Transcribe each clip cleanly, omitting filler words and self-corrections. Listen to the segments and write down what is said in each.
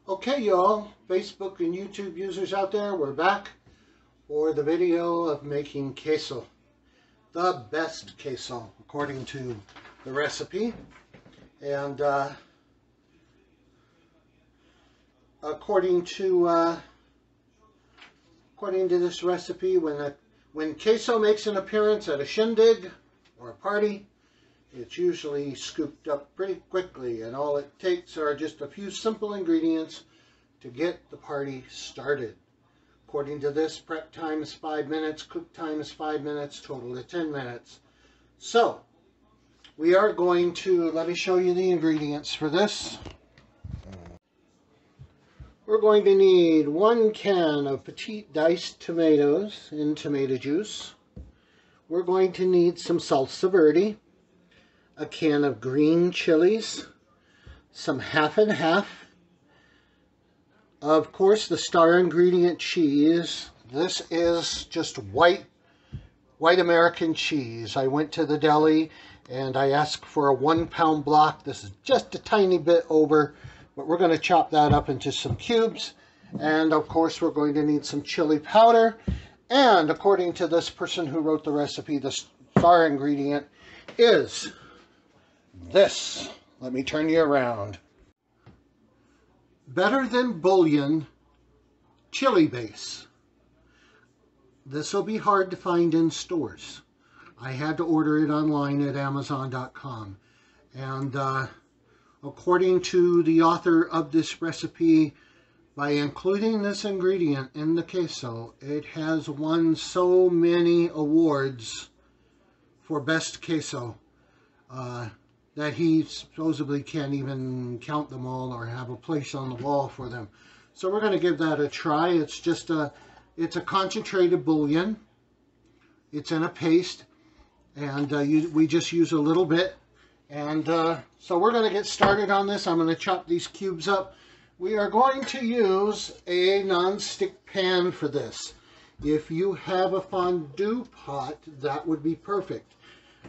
Okay, y'all, Facebook and YouTube users out there, we're back for the video of making queso. The best queso, according to the recipe. And according to this recipe, when queso makes an appearance at a shindig or a party, it's usually scooped up pretty quickly, and all it takes are just a few simple ingredients to get the party started. According to this, prep time is 5 minutes, cook time is 5 minutes, total of 10 minutes. So, we are going to, let me show you the ingredients for this. We're going to need 1 can of petite diced tomatoes in tomato juice. We're going to need some salsa verde, a can of green chilies, some half and half. Of course, the star ingredient cheese. This is just white American cheese. I went to the deli and I asked for a 1 pound block. This is just a tiny bit over, but we're going to chop that up into some cubes. And of course, we're going to need some chili powder. And according to this person who wrote the recipe, the star ingredient is this. Let me turn you around. Better Than Bouillon chili base. This will be hard to find in stores. I had to order it online at Amazon.com. And according to the author of this recipe, by including this ingredient in the queso, it has won so many awards for best queso that he supposedly can't even count them all or have a place on the wall for them. So we're going to give that a try. It's just it's a concentrated bouillon. It's in a paste, and we just use a little bit. And so we're going to get started on this. I'm going to chop these cubes up. We are going to use a non-stick pan for this. If you have a fondue pot, that would be perfect.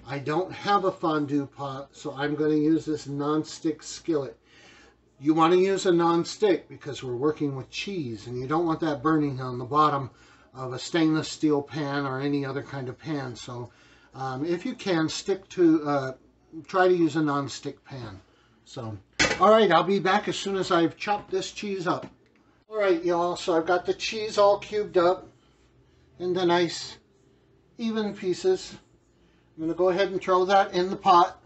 I don't have a fondue pot, so I'm going to use this non-stick skillet. You want to use a non-stick because we're working with cheese, and you don't want that burning on the bottom of a stainless steel pan or any other kind of pan. So if you can, try to use a non-stick pan. So, all right, I'll be back as soon as I've chopped this cheese up. All right, y'all, so I've got the cheese all cubed up into nice, even pieces. I'm going to go ahead and throw that in the pot.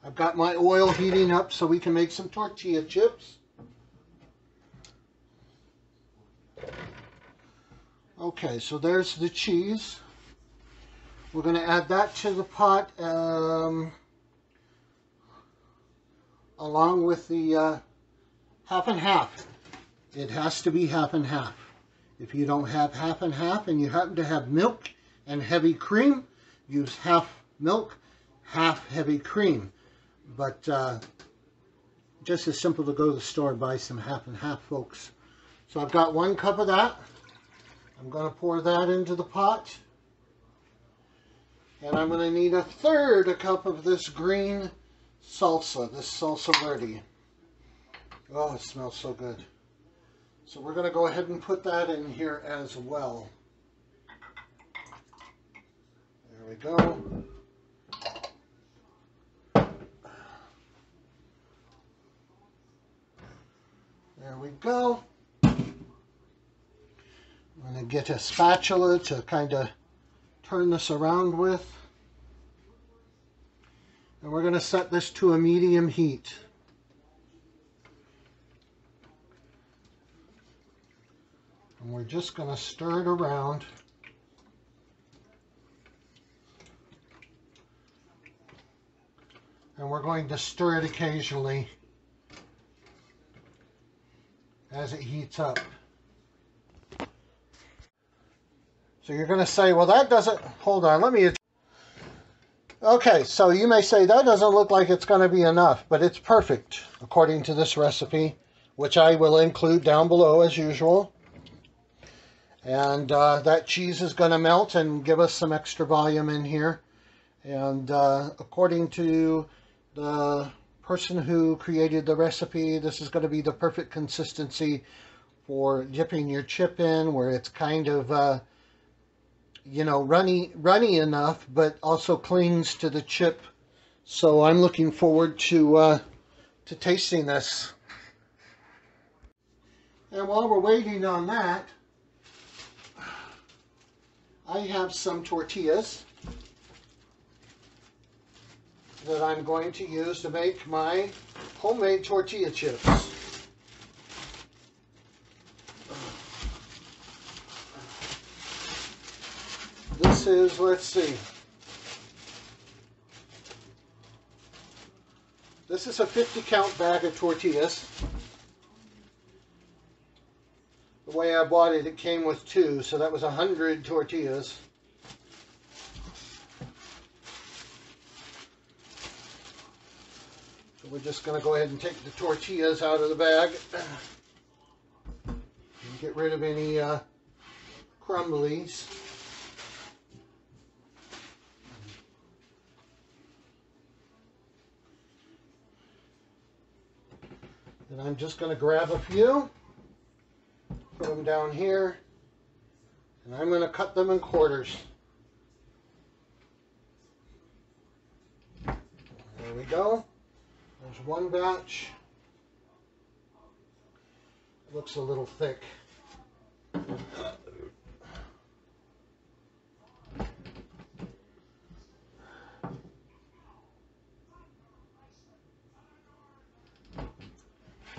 I've got my oil heating up so we can make some tortilla chips. Okay, so there's the cheese. We're going to add that to the pot along with the half and half. It has to be half and half. If you don't have half and half and you happen to have milk and heavy cream, use half milk, half heavy cream. But just as simple to go to the store and buy some half and half, folks. So I've got 1 cup of that. I'm going to pour that into the pot. And I'm going to need 1/3 cup of this green salsa, this salsa verde. Oh, it smells so good. So we're going to go ahead and put that in here as well. There we go. There we go. I'm going to get a spatula to kind of turn this around with. And we're going to set this to a medium heat. And we're just going to stir it around. And we're going to stir it occasionally as it heats up. So you're going to say, well, that doesn't, hold on, let me. Okay, so you may say that doesn't look like it's going to be enough, but it's perfect according to this recipe, which I will include down below as usual. And that cheese is going to melt and give us some extra volume in here. And according to the person who created the recipe, this is going to be the perfect consistency for dipping your chip in, where it's kind of you know, runny enough, but also clings to the chip. So I'm looking forward to tasting this. And while we're waiting on that, I have some tortillas that I'm going to use to make my homemade tortilla chips. This is, let's see, this is a 50 count bag of tortillas. The way I bought it, it came with 2, so that was 100 tortillas. So we're just going to go ahead and take the tortillas out of the bag and get rid of any crumblies. And I'm just going to grab a few, put them down here, and I'm going to cut them in quarters. There we go. There's one batch. It looks a little thick.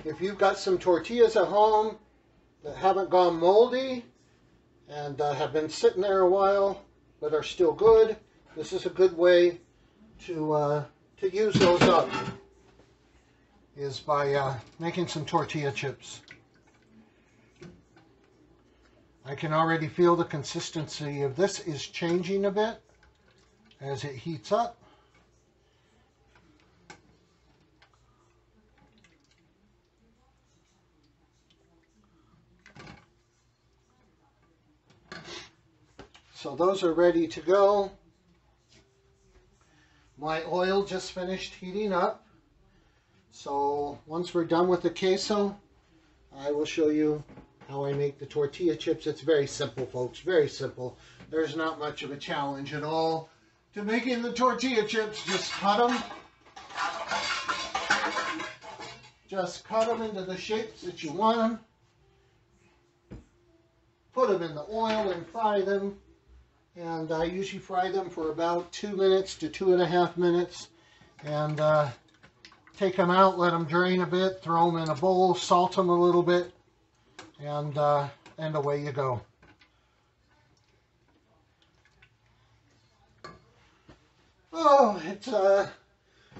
If you've got some tortillas at home that haven't gone moldy and have been sitting there a while but are still good, this is a good way to use those up, is by making some tortilla chips. I can already feel the consistency of this is changing a bit as it heats up. So those are ready to go. My oil just finished heating up. So once we're done with the queso, I will show you how I make the tortilla chips. It's very simple, folks, very simple. There's not much of a challenge at all to making the tortilla chips. Just cut them. Just cut them into the shapes that you want them. Put them in the oil and fry them. And I usually fry them for about 2 minutes to 2.5 minutes. And take them out, let them drain a bit, throw them in a bowl, salt them a little bit, and away you go. Oh,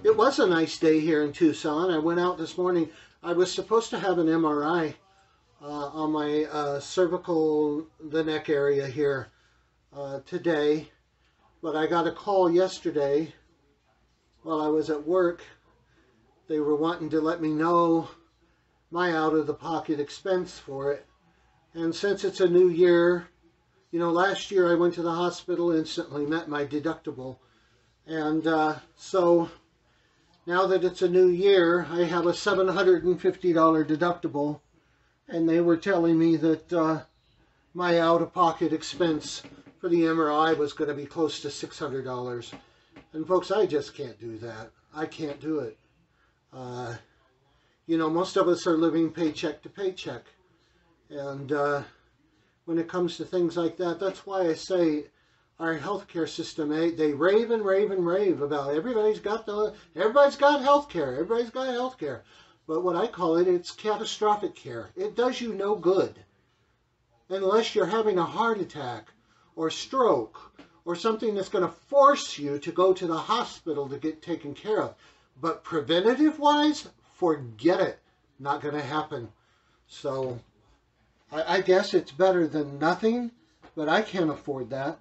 it was a nice day here in Tucson. I went out this morning. I was supposed to have an MRI on my cervical, the neck area here today, but I got a call yesterday while I was at work. They were wanting to let me know my out-of-the-pocket expense for it. And since it's a new year, you know, last year I went to the hospital, instantly met my deductible. And so now that it's a new year, I have a $750 deductible. And they were telling me that my out-of-pocket expense for the MRI was going to be close to $600. And folks, I just can't do that. I can't do it. You know, most of us are living paycheck to paycheck. And when it comes to things like that, that's why I say our healthcare system, they rave and rave and rave about everybody's got healthcare, everybody's got healthcare. But what I call it, it's catastrophic care. It does you no good unless you're having a heart attack or stroke or something that's going to force you to go to the hospital to get taken care of. But preventative-wise, forget it. Not going to happen. So I guess it's better than nothing, but I can't afford that.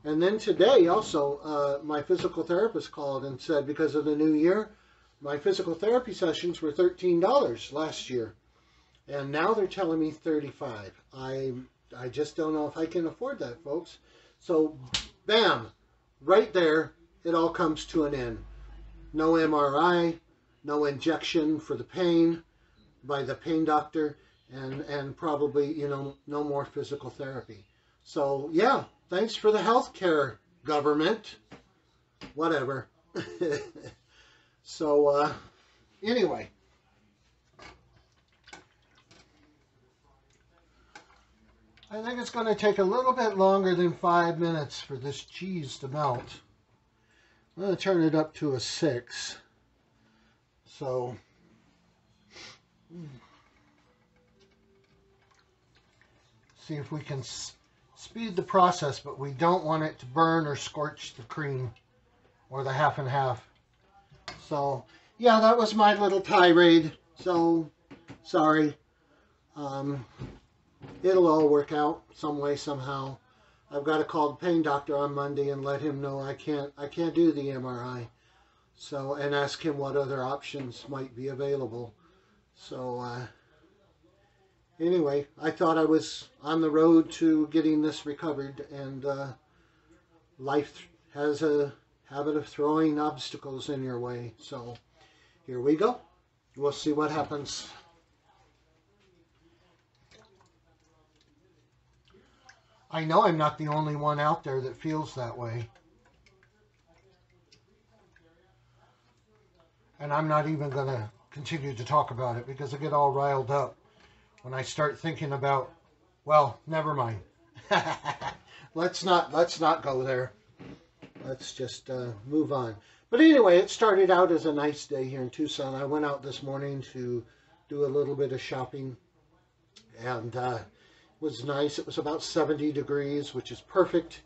And then today also, my physical therapist called and said because of the new year, my physical therapy sessions were $13 last year. And now they're telling me $35. I just don't know if I can afford that, folks. So, bam, right there it all comes to an end. No MRI, no injection for the pain by the pain doctor, and probably, you know, no more physical therapy. So yeah, thanks for the healthcare government, whatever. So anyway, I think it's going to take a little bit longer than 5 minutes for this cheese to melt. I'm going to turn it up to a 6. So see if we can speed the process, but we don't want it to burn or scorch the cream or the half and half. So yeah, that was my little tirade. So sorry. It'll all work out some way, somehow. I've got to call the pain doctor on Monday and let him know I can't do the MRI. So, and ask him what other options might be available. So anyway, I thought I was on the road to getting this recovered, and life has a habit of throwing obstacles in your way. So here we go. We'll see what happens. I know I'm not the only one out there that feels that way. And I'm not even going to continue to talk about it because I get all riled up when I start thinking about, well, never mind. Let's not go there. Let's just move on. But anyway, it started out as a nice day here in Tucson. I went out this morning to do a little bit of shopping, and was nice. It was about 70 degrees, which is perfect.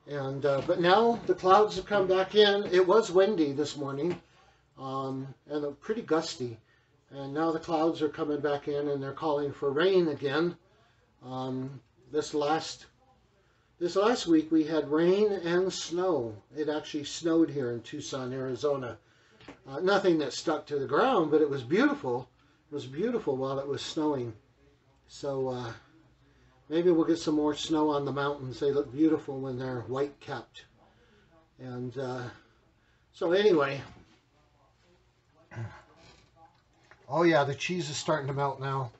And but now the clouds have come back in. It was windy this morning, and pretty gusty. And now the clouds are coming back in, and they're calling for rain again. This last week we had rain and snow. It actually snowed here in Tucson, Arizona. Nothing that stuck to the ground, but it was beautiful. It was beautiful while it was snowing. So maybe we'll get some more snow on the mountains. They look beautiful when they're white capped. And so anyway. Oh yeah, the cheese is starting to melt now.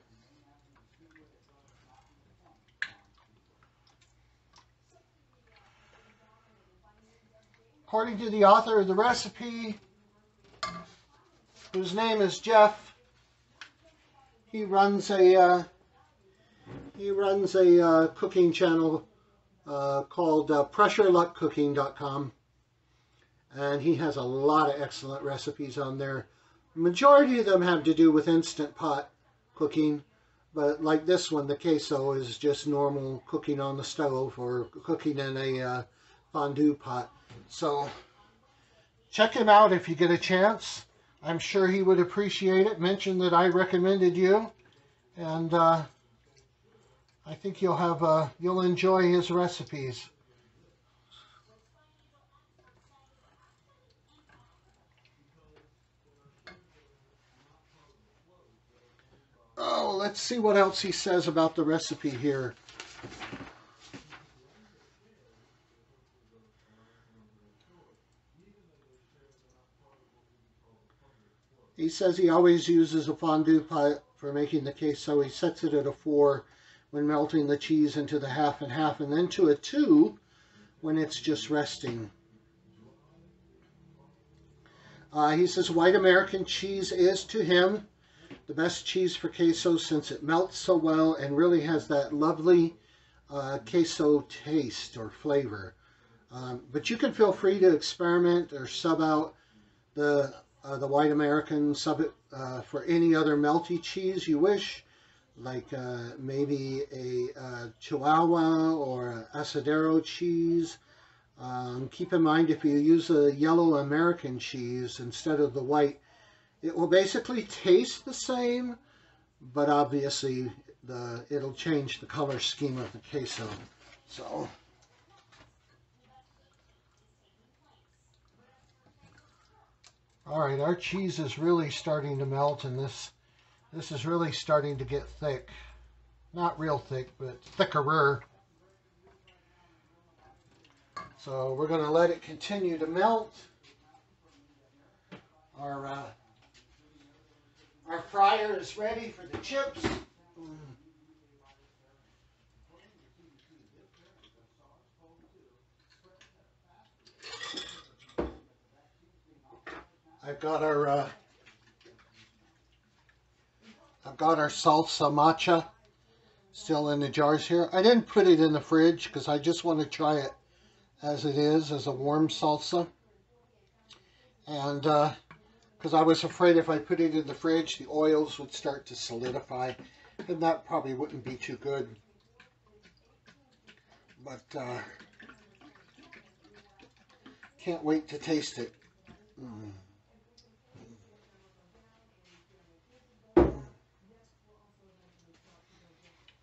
According to the author of the recipe, whose name is Jeff, he runs a cooking channel called PressureLuckCooking.com, and he has a lot of excellent recipes on there. The majority of them have to do with Instant Pot cooking, but like this one, the queso, is just normal cooking on the stove or cooking in a fondue pot. So check him out if you get a chance. I'm sure he would appreciate it. Mention that I recommended you, and I think you'll enjoy his recipes. Oh, let's see what else he says about the recipe here. He says he always uses a fondue pot for making the queso. He sets it at a 4 when melting the cheese into the half and half, and then to a 2 when it's just resting. He says white American cheese is, to him, the best cheese for queso since it melts so well and really has that lovely queso taste or flavor. But you can feel free to experiment or sub out the white American, sub it for any other melty cheese you wish, like maybe a Chihuahua or a Asadero cheese. Keep in mind, if you use a yellow American cheese instead of the white, it will basically taste the same, but obviously it'll change the color scheme of the queso. So all right, our cheese is really starting to melt, and this is really starting to get thick. Not real thick, but thickerer. So we're going to let it continue to melt. Our fryer is ready for the chips. I've got our salsa matcha still in the jars here. I didn't put it in the fridge because I just want to try it as it is, as a warm salsa. And because I was afraid if I put it in the fridge, the oils would start to solidify, and that probably wouldn't be too good. But can't wait to taste it.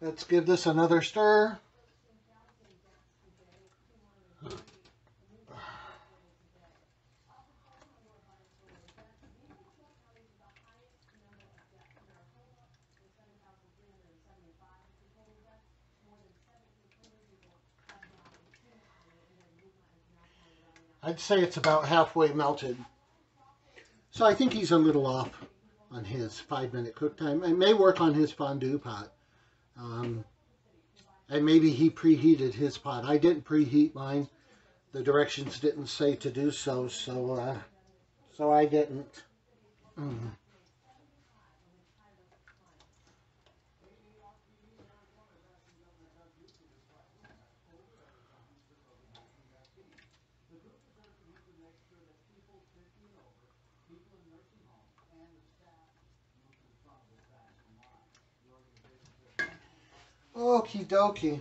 Let's give this another stir. I'd say it's about halfway melted. So I think he's a little off on his 5-minute cook time. It may work on his fondue pot. And maybe he preheated his pot. I didn't preheat mine. The directions didn't say to do so, so I didn't. Okie dokie.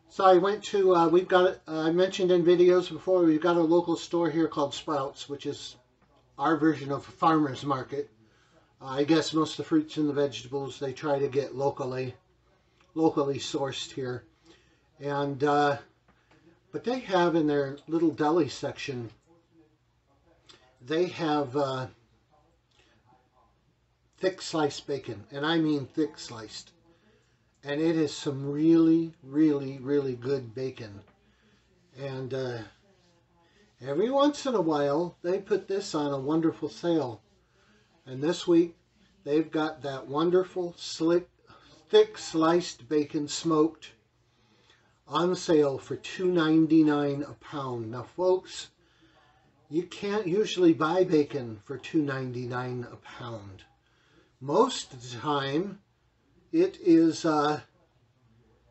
So I went to, I mentioned in videos before, we've got a local store here called Sprouts, which is our version of a farmer's market. I guess most of the fruits and the vegetables they try to get locally sourced here. And, but they have in their little deli section, they have thick sliced bacon, and I mean thick sliced. And it is some really, really, really good bacon. And every once in a while, they put this on a wonderful sale. And this week, they've got that wonderful, slick, thick sliced bacon smoked on sale for $2.99 a pound. Now, folks, you can't usually buy bacon for $2.99 a pound. Most of the time, it is,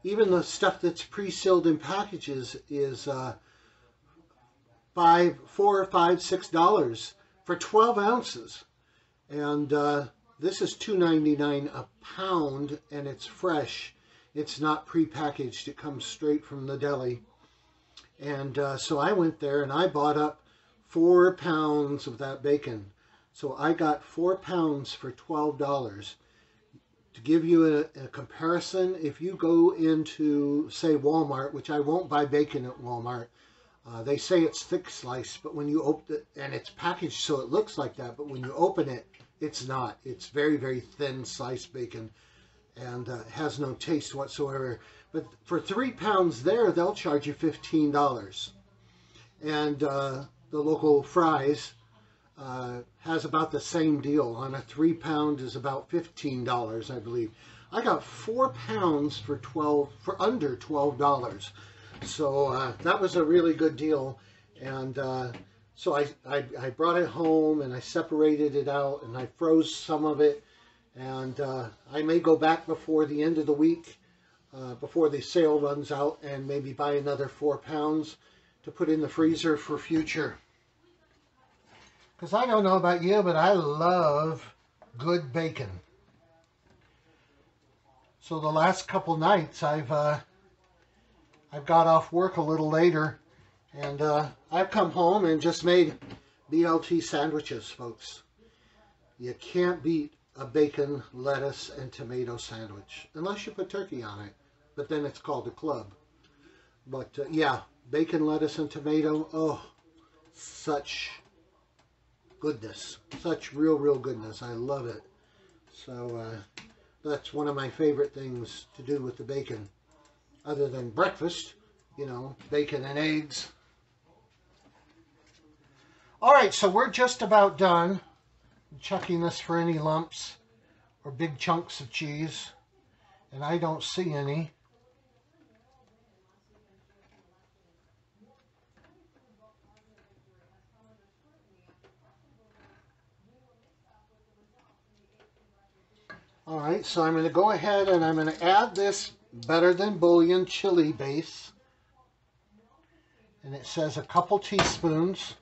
even the stuff that's pre-sealed in packages is $4, $5, $6 for 12 ounces. And this is $2.99 a pound, and it's fresh. It's not pre-packaged. It comes straight from the deli. And so I went there and I bought up 4 pounds of that bacon. So I got 4 pounds for $12. To give you a comparison, if you go into, say, Walmart, which I won't buy bacon at Walmart, they say it's thick sliced, but when you open it, and it's packaged so it looks like that, but when you open it, it's not. It's very, very thin sliced bacon and has no taste whatsoever. But for 3 pounds there, they'll charge you $15. And the local Fry's has about the same deal. On a 3 pound is about $15, I believe. I got 4 pounds for under $12. So that was a really good deal. And so I brought it home and I separated it out and I froze some of it. And I may go back before the end of the week, before the sale runs out, and maybe buy another 4 pounds to put in the freezer for future. Because I don't know about you, but I love good bacon. So the last couple nights I've got off work a little later, and I've come home and just made BLT sandwiches, folks. You can't beat a bacon, lettuce, and tomato sandwich, unless you put turkey on it, but then it's called a club. But yeah, bacon, lettuce, and tomato, oh, such goodness, such real goodness. I love it. So that's one of my favorite things to do with the bacon, other than breakfast, you know, bacon and eggs. All right, so we're just about done. I'm checking this for any lumps or big chunks of cheese, and I don't see any. All right, so I'm going to go ahead and I'm going to add this Better Than Bouillon chili base. And it says a couple teaspoons.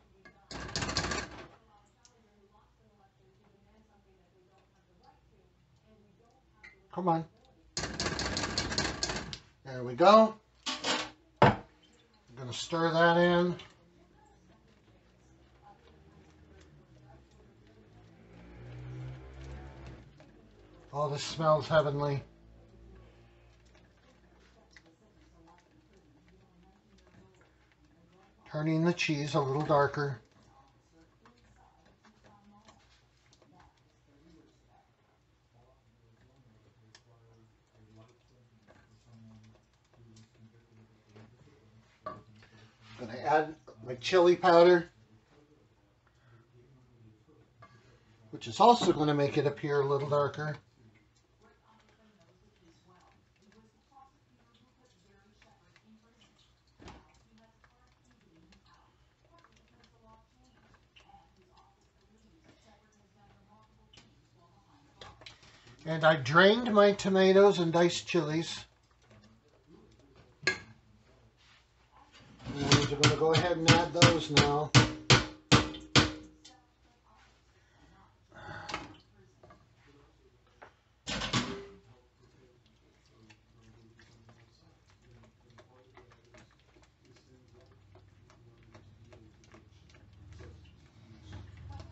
Come on. There we go. I'm going to stir that in. Oh, this smells heavenly. Turning the cheese a little darker. I'm going to add my chili powder, which is also going to make it appear a little darker. And I drained my tomatoes and diced chilies. And we're going to go ahead and add those now.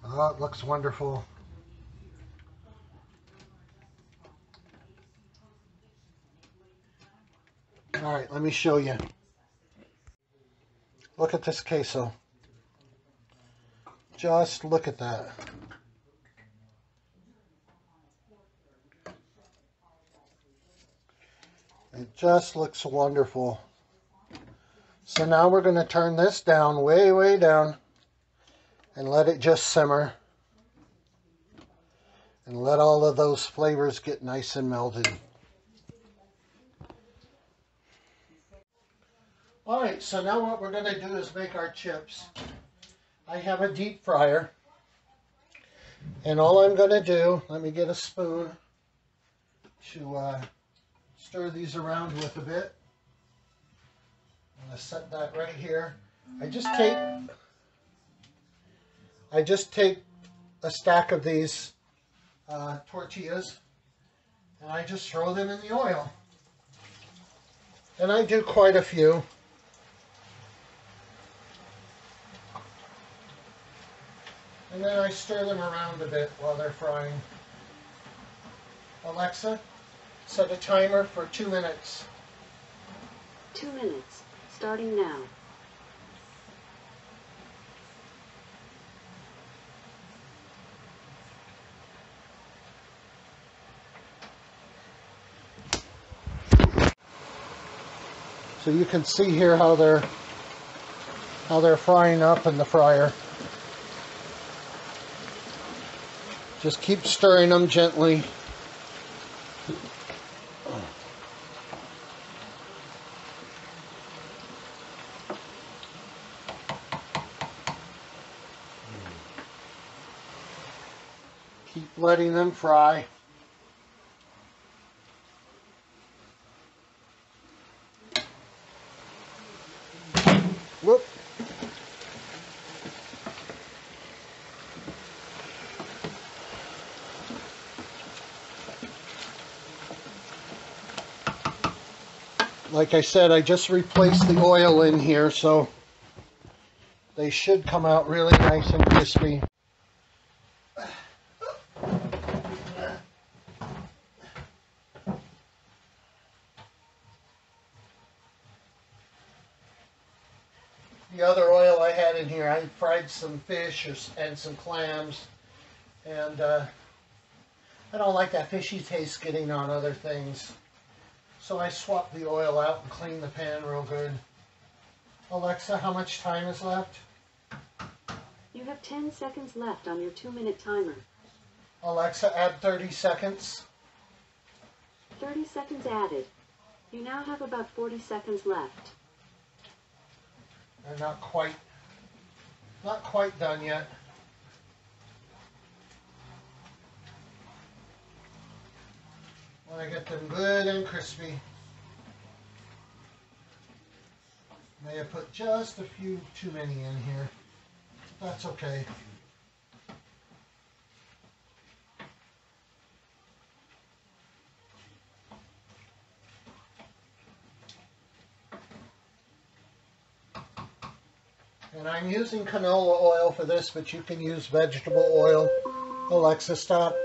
Oh, it looks wonderful. All right, let me show you. Look at this queso. Just look at that. It just looks wonderful. So now we're going to turn this down, way, way down, and let it just simmer. And let all of those flavors get nice and melted. Alright, so now what we're going to do is make our chips. I have a deep fryer. And all I'm going to do, let me get a spoon to stir these around with a bit. I'm going to set that right here. I just take a stack of these tortillas and I just throw them in the oil. And I do quite a few. And then I stir them around a bit while they're frying. Alexa, set a timer for 2 minutes. 2 minutes, starting now. So you can see here how they're frying up in the fryer. Just keep stirring them gently. Keep letting them fry. Whoop. Like I said, I just replaced the oil in here, so they should come out really nice and crispy. The other oil I had in here, I fried some fish and some clams, and I don't like that fishy taste getting on other things. So I swapped the oil out and cleaned the pan real good. Alexa, how much time is left? You have 10 seconds left on your 2-minute timer. Alexa, add 30 seconds. 30 seconds added. You now have about 40 seconds left. They're not quite done yet. Want to get them good and crispy. May have put just a few too many in here. That's okay. And I'm using canola oil for this, but you can use vegetable oil. Alexa, stop.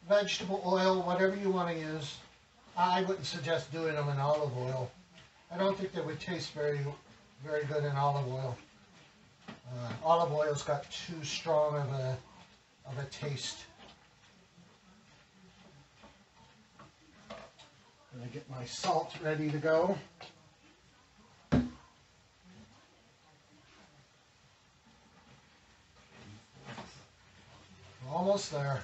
Vegetable oil, whatever you want to use. I wouldn't suggest doing them in olive oil. I don't think they would taste very good in olive oil. Olive oil's got too strong of a taste. I'm going to get my salt ready to go. Almost there.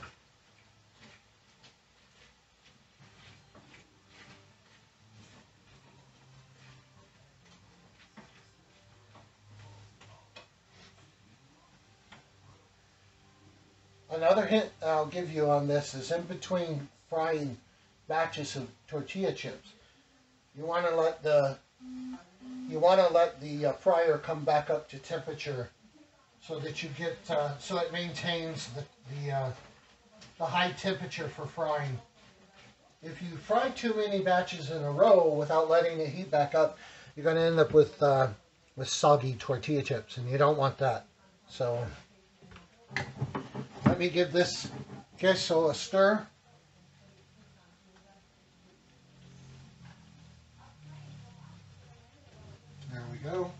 Another hint I'll give you on this is in between frying batches of tortilla chips, you want to let the fryer come back up to temperature so that you get so it maintains the high temperature for frying. If you fry too many batches in a row without letting it heat back up, you're going to end up with soggy tortilla chips, and you don't want that. So let me give this queso a stir. There we go.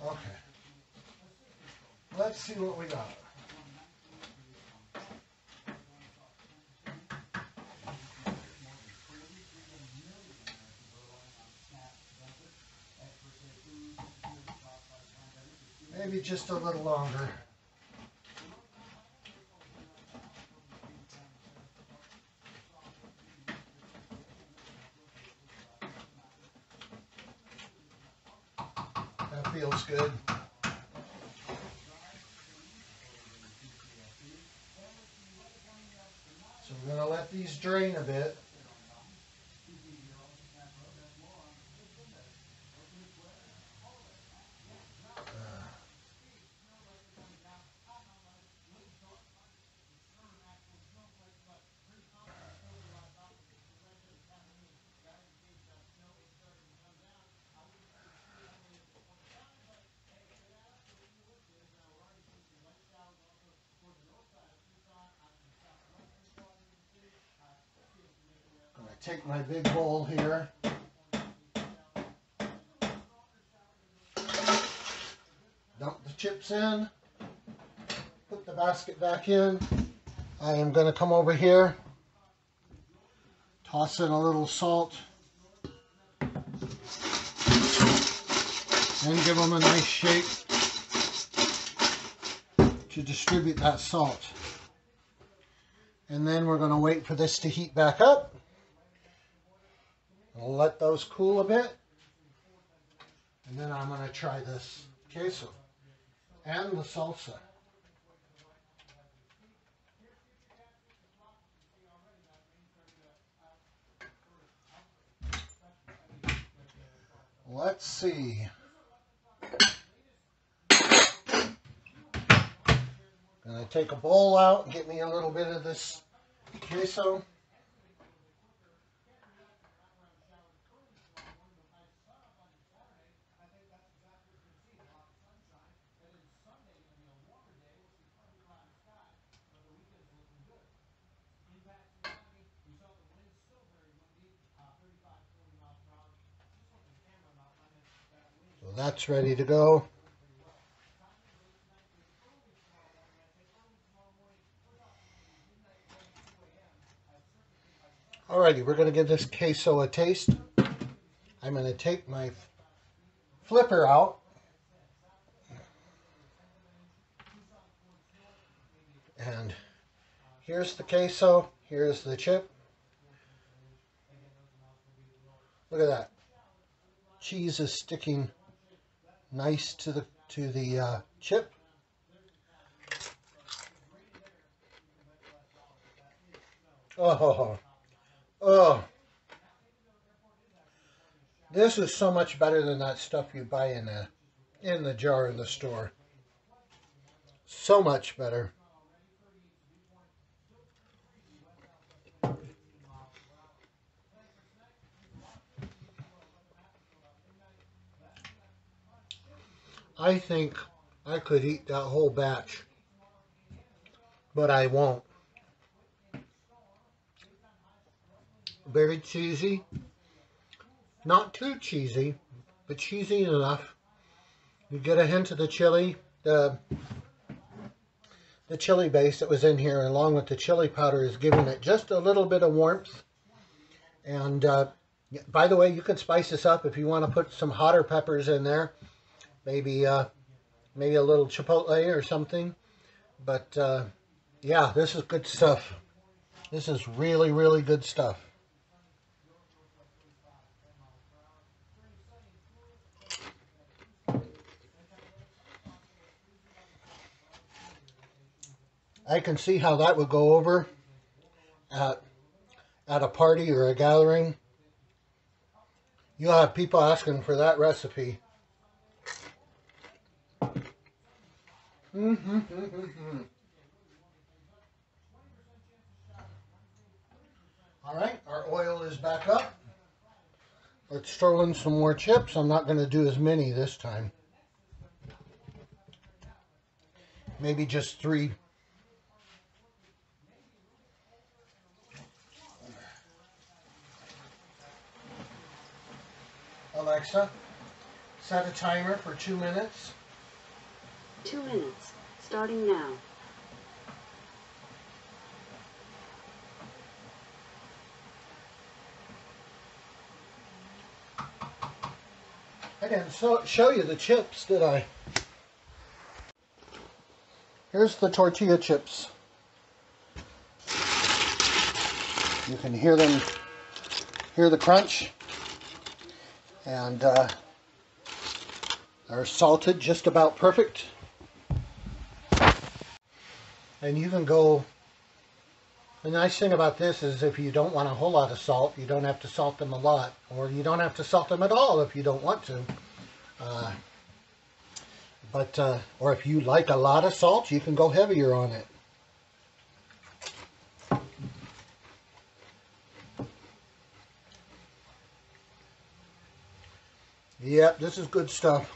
Okay. Let's see what we got. Maybe just a little longer. That feels good. So we're going to let these drain a bit. I'm going to take my big bowl here. Dump the chips in. Put the basket back in. I am going to come over here. Toss in a little salt. And give them a nice shake to distribute that salt. And then we're going to wait for this to heat back up. I'll let those cool a bit. And then I'm going to try this queso and the salsa. Let's see. Gonna take a bowl out and get me a little bit of this queso. that's ready to go. Alrighty, we're going to give this queso a taste. I'm going to take my flipper out. And here's the queso, here's the chip. Look at that. Cheese is sticking nice to the chip. Oh, this is so much better than that stuff you buy in the jar in the store. So much better. I think I could eat that whole batch, but I won't. Very cheesy. Not too cheesy, but cheesy enough. You get a hint of the chili, the chili base that was in here, along with the chili powder, is giving it just a little bit of warmth. And by the way, you can spice this up if you want to put some hotter peppers in there. Maybe a little chipotle or something. But yeah, this is good stuff. This is really, really good stuff. I can see how that would go over at a party or a gathering. You'll have people asking for that recipe. All right, our oil is back up. Let's throw in some more chips. I'm not going to do as many this time. Maybe just 3. Alexa, set a timer for 2 minutes. 2 minutes, starting now. I didn't show you the chips, did I? Here's the tortilla chips. You can hear the crunch. And they're salted just about perfect. And you can go, the nice thing about this is if you don't want a whole lot of salt, you don't have to salt them a lot, or you don't have to salt them at all if you don't want to. Or if you like a lot of salt, you can go heavier on it. Yep, this is good stuff.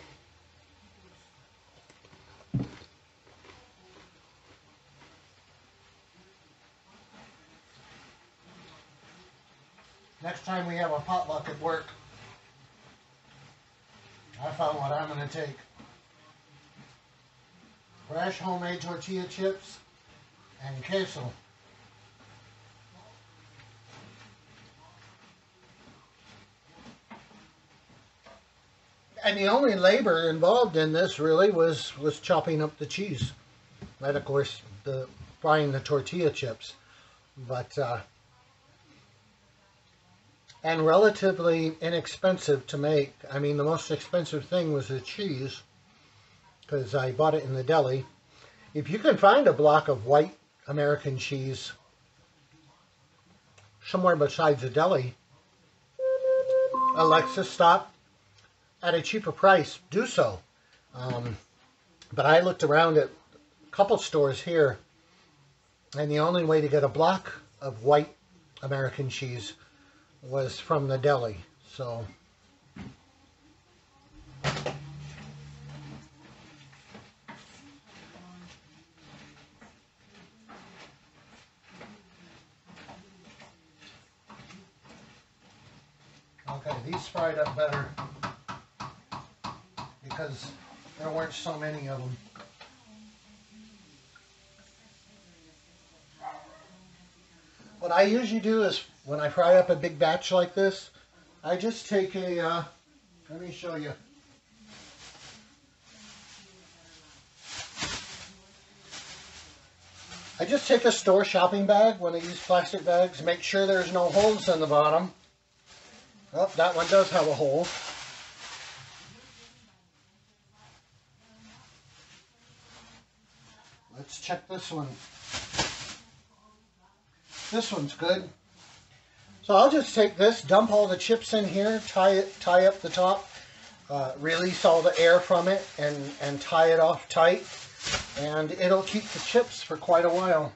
Next time we have a potluck at work, I found what I'm going to take. Fresh homemade tortilla chips and queso. And the only labor involved in this really was chopping up the cheese. And of course, frying the tortilla chips. But, and relatively inexpensive to make. I mean, the most expensive thing was the cheese, because I bought it in the deli. If you can find a block of white American cheese somewhere besides a deli, Alexa, stop. At a cheaper price, do so. But I looked around at a couple stores here, and the only way to get a block of white American cheese was from the deli. So okay, these fried up better. because there weren't so many of them. What I usually do is when I fry up a big batch like this, I just take a, let me show you. I just take a store shopping bag when I use plastic bags, make sure there's no holes in the bottom. Oh, that one does have a hole. Let's check this one. This one's good. So I'll just take this, dump all the chips in here, tie up the top, release all the air from it, and tie it off tight. And it'll keep the chips for quite a while.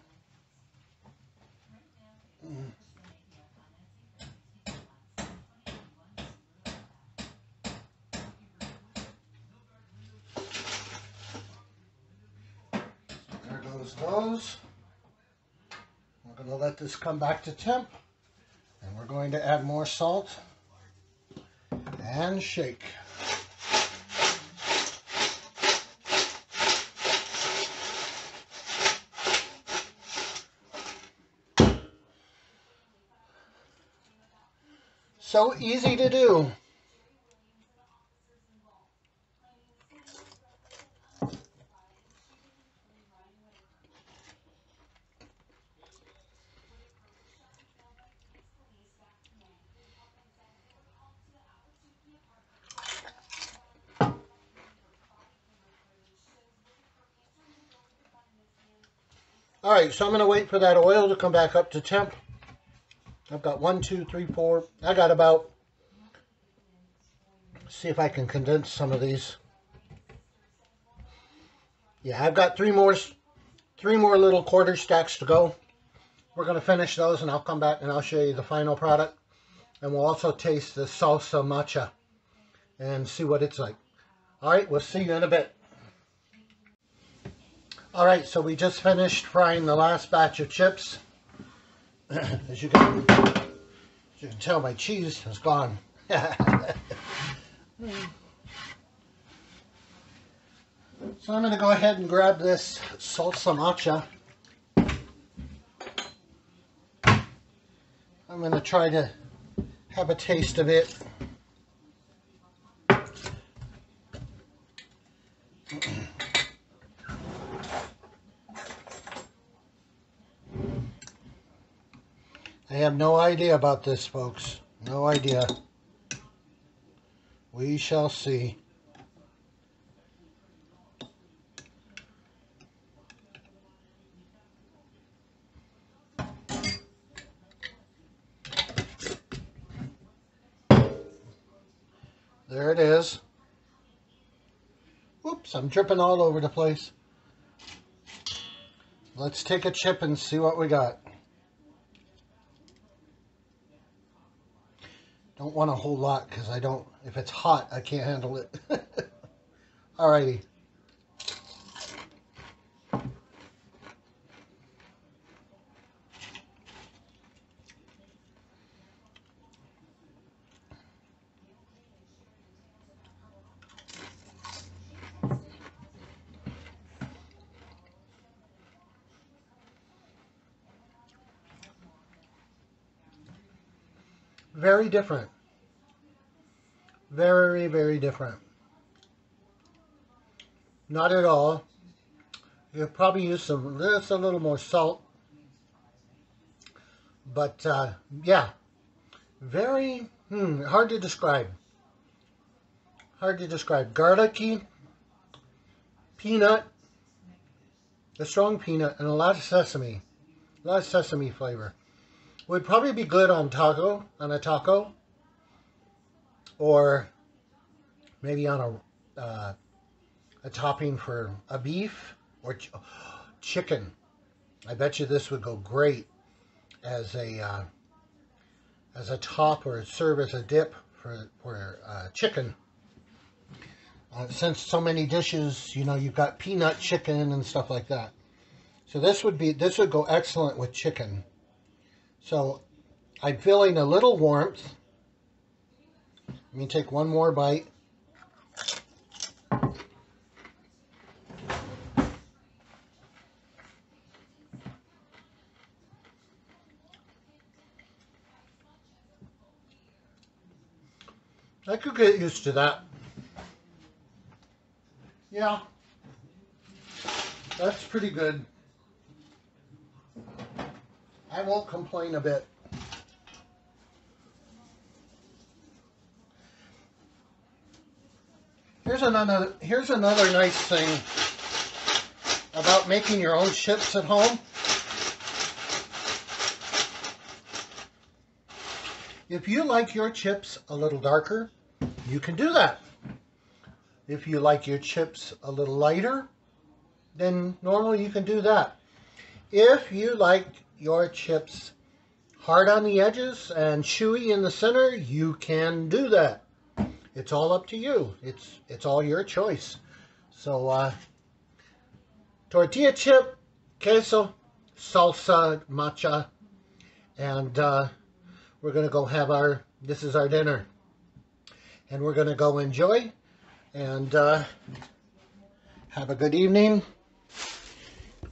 There goes those. We're going to let this come back to temp. And we're going to add more salt and shake. So easy to do. All right, so I'm going to wait for that oil to come back up to temp. I've got 1, 2, 3, 4. I got about, see if I can condense some of these. Yeah, I've got three more little quarter stacks to go. We're going to finish those and I'll come back and I'll show you the final product. And we'll also taste the salsa matcha and see what it's like. All right, we'll see you in a bit. All right, so we just finished frying the last batch of chips. As you can tell, my cheese is gone. So I'm going to go ahead and grab this salsa matcha. I'm going to try to have a taste of it. I have no idea about this, folks. No idea. We shall see. There it is. Oops, I'm dripping all over the place. Let's take a chip and see what we got. Don't want a whole lot because if it's hot, I can't handle it. Alrighty. Very different. Very, very different. Not at all. You'll probably use just a little more salt. But, yeah. Very, hard to describe. Hard to describe. Garlicky, peanut, a strong peanut, and a lot of sesame. A lot of sesame flavor. Would probably be good on a taco, or maybe on a topping for a beef or chicken. I bet you this would go great as a top or serve as a dip for chicken. Since so many dishes, you've got peanut chicken and stuff like that. So this would go excellent with chicken. So I'm feeling a little warmth. Let me take one more bite. I could get used to that. Yeah, that's pretty good. I won't complain a bit. Here's another nice thing about making your own chips at home. If you like your chips a little darker, you can do that. If you like your chips a little lighter, then normally you can do that. If you like your chips hard on the edges and chewy in the center, you can do that. It's all up to you. It's all your choice. So tortilla chip, queso, salsa, matcha, and we're going to go have this is our dinner. And we're going to go enjoy and have a good evening.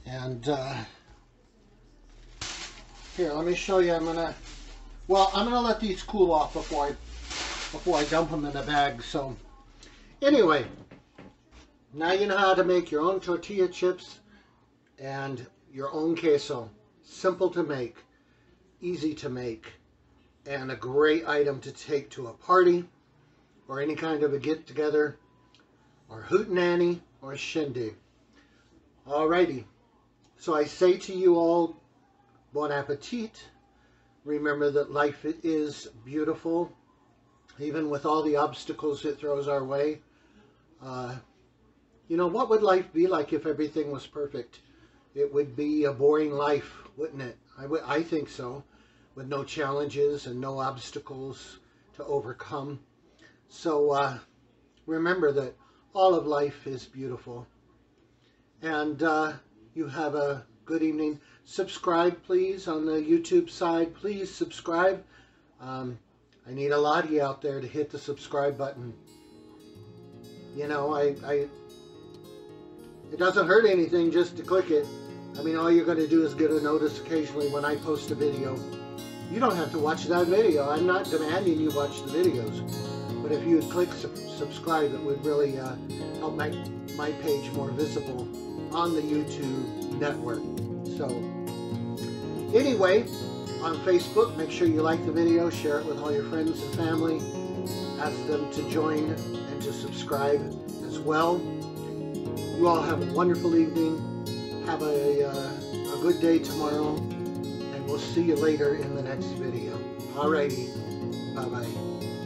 And here, let me show you. I'm going to let these cool off before I dump them in a bag. So anyway, now you know how to make your own tortilla chips and your own queso. Simple to make, easy to make, and a great item to take to a party or any kind of a get-together or hootenanny or shindig. Alrighty, so I say to you all, bon appetit. Remember that life is beautiful, even with all the obstacles it throws our way. You know, what would life be like if everything was perfect? It would be a boring life, wouldn't it? I think so, with no challenges and no obstacles to overcome. So remember that all of life is beautiful. And you have a good evening. Subscribe, please, on the YouTube side. Please subscribe. I need a lot of you out there to hit the subscribe button. You know, it doesn't hurt anything just to click it. I mean, all you're going to do is get a notice occasionally when I post a video. You don't have to watch that video. I'm not demanding you watch the videos. But if you would click subscribe, it would really help make my page more visible on the YouTube network. So, anyway, on Facebook, make sure you like the video, share it with all your friends and family. Ask them to join and to subscribe as well. You all have a wonderful evening. Have a good day tomorrow. And we'll see you later in the next video. Alrighty. Bye-bye.